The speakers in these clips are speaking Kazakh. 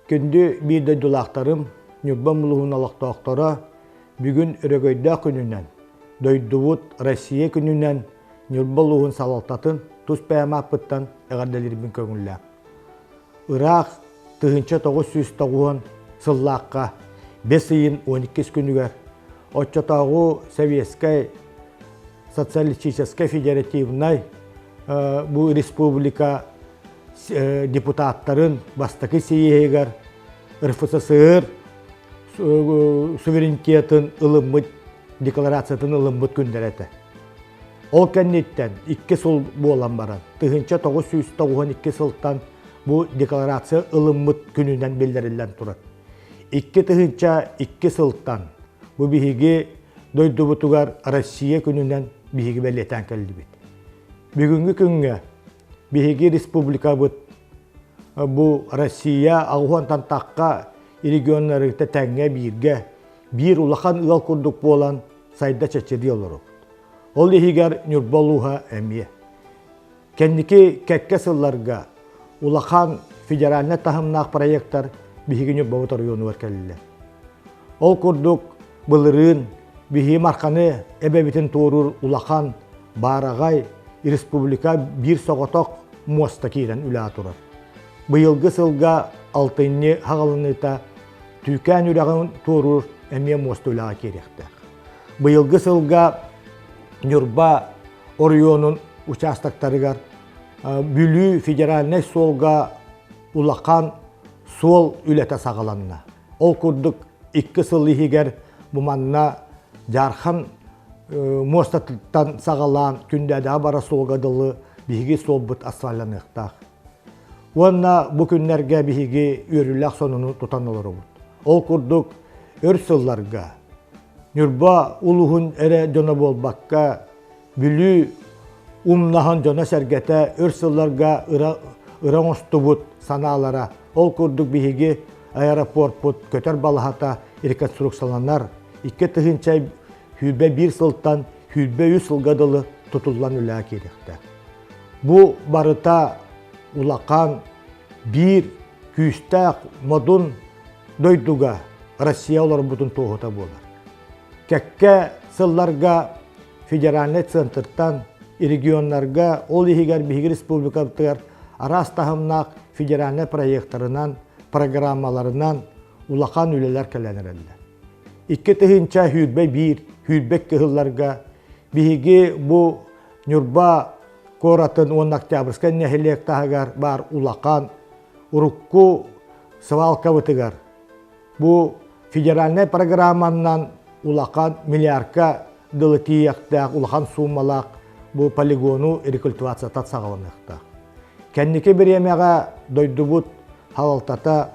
Kündü bir de dulaqtarım, Nürban Muluğun alaqtaqtara, bugün Ürögöydağ gününden, Doyduvut Россия gününden, Nürban Muluğun salaltatın, tuz pəyamaqpıttan əqadəlirimin köngüllək. Irak tıhınça 909 sıllıqqa 5 ayın 12 günügər, Отчатағу Советскай Социалистической Федеративной bu республика депутаттарын бастакы сейегер РФССР суверенитетін ылымбыт, декларациятын ылымбыт күндерәті. Ол кәннеттен 2 сыл болан баран. Тыхынча 992 сылттан bu декларация ылымбыт күнінен белдерілден тұрат. 2 тыхынча 2 сылттан bu bihigi doydubutугар Россия күнінен bihigi belletten келді бет. Бүгінгі күнге bihigi республика бұд bu Россия ағуантан таққа регионларыгта тәңге бирге bir улахан ыл күрдік болан сайда чәчеді олыру. Ол ехигер Нюрбалуға әмие. Кәндікі кәкке сылларға улахан федеральны тахымнақ проекттар bihigi Нюрбалуға районы бар кәлілер. Ол күрдік Былырын, бихи марқаны әбәбетін туырыр улахан барағай республика бір соғытақ моста кейден үлі атырыр. Бұйылғы сылға алтынны хағалыныта түйкен үрәғын туырыр әме моста үлі керекті. Бұйылғы сылға Нюрба Орионын участақтарығар бүлі федеральный солға улахан сол үләті сағаланына. Ол күрдік 2 сыл егер Бұманна жархан мостаттан сағалан күндәді бара солғадылы бігі сол бұт асфаланықтақ. Онна бұл күнлерге бігі өрілік сонуны тұтан олары бұд. Ол күрдік өр сылларға, Нюрба ұлығын әрі жона болбаққа, бүлі умнахан жона сәргеті өр сылларға ұран ұсты бұд саналара. Ол күрдік бігі аэропорт бұд көтер балығата реконструкцияланар. 2 тыгынча хүлбе 1 сылттан хүлбе 3 сылғадылы тұтылған үлі керекті. Бұ барыта улақан бір күйістәк модун дойдуға Россия олар бұтын тоғыта болар. Кәкке сылларға федеральный центртан регионларға ол егер бігі республикаптығар арас тахымнақ федеральный проекттарынан, программаларынан улақан үлелер кәләнірәлді. 2 тыгынча хүлбе 1, хүлбе кығылларға бігі бұ Нюрба коратын 10 октябрьскан нәхелек тағығар бар улақан ұрықку свалка бұтығар. Бұ федеральный программаннан улақан миллиардка дылы тияқтақ, улақан сумалақ бұ полигону рекультивацията сағаланықтақ. Кәннеке бір емеға дойдубут халалтата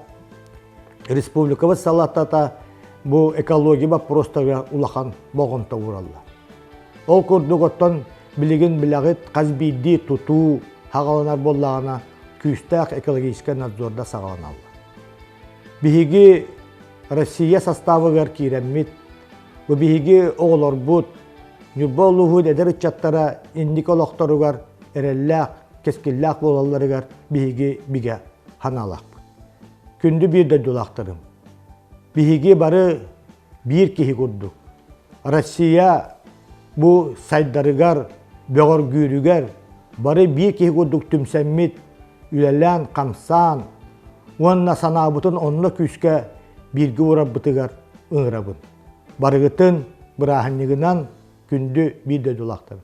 республикабыз салаттата bu ekoloji вопростарға улахан боғынта уралла. Ол көрдік оттан білеген білағыт қазбейді тұту хағаланар боллағына күйістәк экологическа надзорда сағаланалла. Бігі Россия составығар кейреммет, бігі оғылар бұд, Нюрба ұлығы әдір үтчаттара индік олықтарығар әрелләқ, кескілләқ болаларығар бігі ханалақ. Күнді бір де дұлақтырым. Бігі бары бір кехі көрдік. Россия bu saydarıgar, böğür güyrügar, bari bir kehi көрдік tümsemmit, ülelen, kamsan, onna sanabıtın onunla küske birgi uğrabıtıgar ıngırabın. Barıgıtın bırahanlıgınan kündü bir de dulaktır.